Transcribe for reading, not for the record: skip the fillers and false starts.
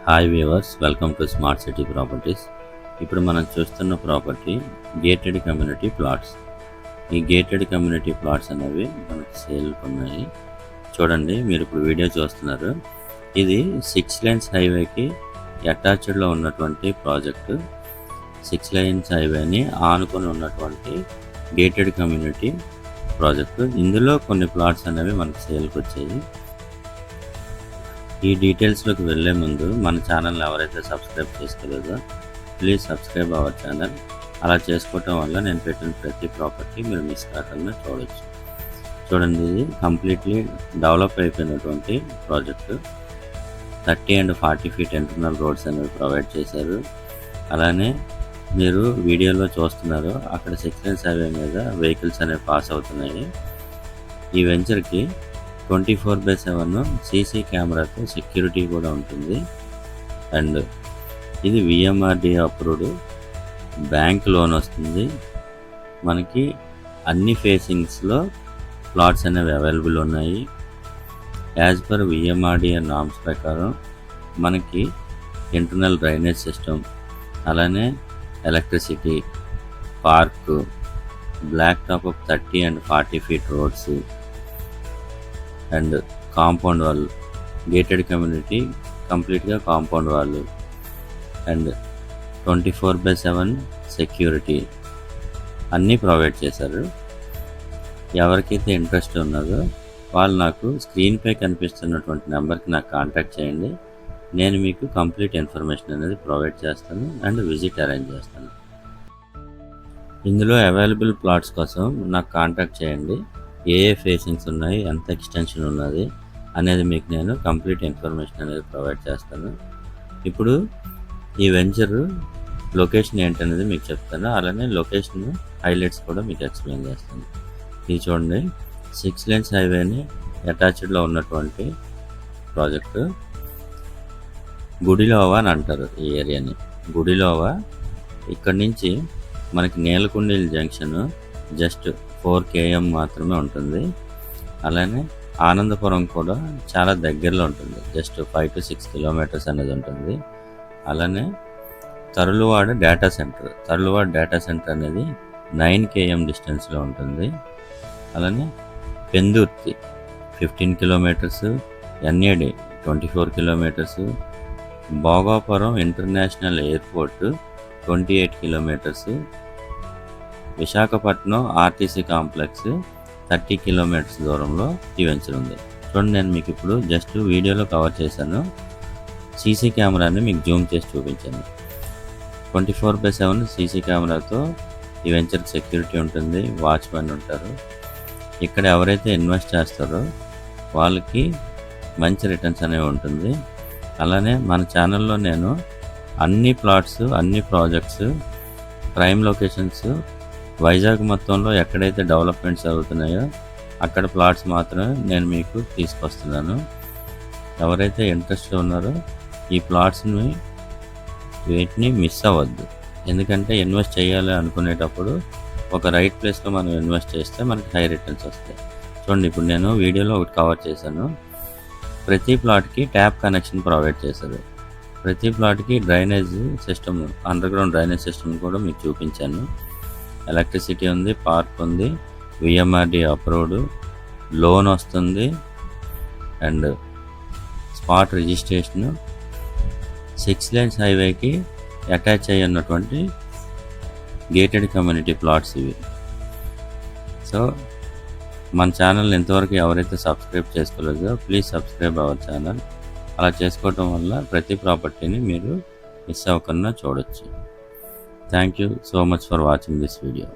Hi viewers, welcome to smart city properties. ఇప్పుడు మనం చూస్తున్న ప్రాపర్టీ గేటెడ్ కమ్యూనిటీ ప్లాట్స్. ఈ గేటెడ్ కమ్యూనిటీ ప్లాట్స్ అనేవి మనకి సేల్కి ఉన్నాయి. చూడండి, మీరు ఇప్పుడు వీడియో చూస్తున్నారు. ఇది 6 lanes హైవేకి అటాచ్డ్లో ఉన్నటువంటి ప్రాజెక్టు. 6 lanes హైవేని ఆనుకొని ఉన్నటువంటి గేటెడ్ కమ్యూనిటీ ప్రాజెక్టు. ఇందులో కొన్ని ప్లాట్స్ అనేవి మనకి సేల్కి వచ్చాయి. ఈ డీటెయిల్స్లోకి వెళ్ళే ముందు మన ఛానల్ని ఎవరైతే సబ్స్క్రైబ్ చేసుకోలేదో ప్లీజ్ సబ్స్క్రైబ్ అవర్ ఛానల్. అలా చేసుకోవటం వల్ల నేను పెట్టిన ప్రతి ప్రాపర్టీ మీరు మిస్ కాకుండా చూడవచ్చు. చూడండి, ఇది కంప్లీట్లీ డెవలప్ అయిపోయినటువంటి project. 30 and 40 feet internal roads అనేవి ప్రొవైడ్ చేశారు. అలానే మీరు వీడియోలో చూస్తున్నారు, అక్కడ 6 lanes హైవే మీద వెహికల్స్ అనేవి పాస్ అవుతున్నాయి. ఈ వెంచర్కి 24/7 సీసీ కెమెరాతో సెక్యూరిటీ కూడా ఉంటుంది. అండ్ ఇది విఎంఆర్డి అప్రూవ్డ్, బ్యాంక్ లోన్ వస్తుంది. మనకి అన్ని ఫేసింగ్స్లో ప్లాట్స్ అనేవి అవైలబుల్ ఉన్నాయి. యాజ్ పర్ విఎంఆర్డి నామ్స్ ప్రకారం మనకి ఇంటర్నల్ డ్రైనేజ్ సిస్టమ్, అలానే electricity, park, black top of 30 and 40 feet roads and compound wall. Gated community కంప్లీట్గా కాంపౌండ్ వాళ్ళు అండ్ 24/7 సెక్యూరిటీ అన్నీ ప్రొవైడ్ చేశారు. ఎవరికైతే ఇంట్రెస్ట్ ఉన్నదో వాళ్ళు నాకు స్క్రీన్పై కనిపిస్తున్నటువంటి నెంబర్కి నాకు కాంటాక్ట్ చేయండి. నేను మీకు కంప్లీట్ ఇన్ఫర్మేషన్ అనేది ప్రొవైడ్ చేస్తాను అండ్ విజిట్ అరేంజ్ చేస్తాను. ఇందులో అవైలబుల్ ప్లాట్స్ కోసం నాకు కాంటాక్ట్ చేయండి. ఏ ఫేసింగ్స్ ఉన్నాయి, ఎంత ఎక్స్టెన్షన్ ఉన్నది అనేది మీకు నేను కంప్లీట్ ఇన్ఫర్మేషన్ అనేది ప్రొవైడ్ చేస్తాను. ఇప్పుడు ఈ వెంచర్ లొకేషన్ ఏంటనేది మీకు చెప్తాను. అలానే లొకేషన్ హైలైట్స్ కూడా మీకు ఎక్స్ప్లెయిన్ చేస్తాను. ఇది చూడండి, 6 lanes హైవేని అటాచ్డ్లో ఉన్నటువంటి ప్రాజెక్టు. గుడిలోవా అని అంటారు ఈ ఏరియాని. గుడిలోవా. ఇక్కడి నుంచి మనకి నేలకొండేలు జంక్షన్ జస్ట్ 4 km మాత్రమే ఉంటుంది. అలానే ఆనందపురం కూడా చాలా దగ్గరలో ఉంటుంది, జస్ట్ 5 to 6 kilometers అనేది ఉంటుంది. అలానే తరులువాడ డేటా సెంటర్ అనేది 9 km డిస్టెన్స్లో ఉంటుంది. అలానే Pendurthi 15 kilometers, NAD 24 kilometers, Bhogapuram international airport 28 kilometers, Visakhapatnam RTC complex 30 kilometers దూరంలో ఈ వెంచర్ ఉంది. చూడండి, నేను మీకు ఇప్పుడు జస్ట్ వీడియోలో కవర్ చేశాను. సీసీ కెమెరాని మీకు జూమ్ చేసి చూపించాను. 24/7 సీసీ కెమెరాతో ఈ వెంచర్కి సెక్యూరిటీ ఉంటుంది, వాచ్మెన్ ఉంటారు. ఇక్కడ ఎవరైతే ఇన్వెస్ట్ చేస్తారో వాళ్ళకి మంచి రిటర్న్స్ అనేవి ఉంటుంది. అలానే మన ఛానల్లో నేను అన్ని ప్లాట్స్, అన్ని ప్రాజెక్ట్స్, ప్రైమ్ లొకేషన్స్ వైజాగ్ మొత్తంలో ఎక్కడైతే డెవలప్మెంట్స్ అవుతున్నాయో అక్కడ ప్లాట్స్ మాత్రమే నేను మీకు తీసుకొస్తున్నాను. ఎవరైతే ఇంట్రెస్ట్ ఉన్నారో ఈ ప్లాట్స్ని వీటిని మిస్ అవ్వద్దు. ఎందుకంటే ఇన్వెస్ట్ చేయాలి అనుకునేటప్పుడు ఒక రైట్ ప్లేస్లో మనం ఇన్వెస్ట్ చేస్తే మనకి హై రిటర్న్స్ వస్తాయి. చూడండి, ఇప్పుడు నేను వీడియోలో ఒకటి కవర్ చేశాను. ప్రతి ప్లాట్కి ట్యాప్ కనెక్షన్ ప్రొవైడ్ చేశారు. ప్రతి ప్లాట్కి drainage system, underground drainage system కూడా మీకు చూపించాను. ఎలక్ట్రిసిటీ ఉంది, పార్క్ ఉంది, విఎంఆర్డి అప్రూవ్డ్, లోన్ వస్తుంది అండ్ స్పాట్ రిజిస్ట్రేషను. 6 lanes హైవేకి అటాచ్ అయ్యి ఉన్నటువంటి గేటెడ్ కమ్యూనిటీ ప్లాట్స్ ఇవి. సో మన ఛానల్ ఇంతవరకు ఎవరైతే సబ్స్క్రైబ్ చేసుకోలేదో ప్లీజ్ సబ్స్క్రైబ్ అవర్ ఛానల్. అలా చేసుకోవటం వల్ల ప్రతి ప్రాపర్టీని మీరు మిస్ అవ్వకుండా చూడొచ్చు. Thank you so much for watching this video.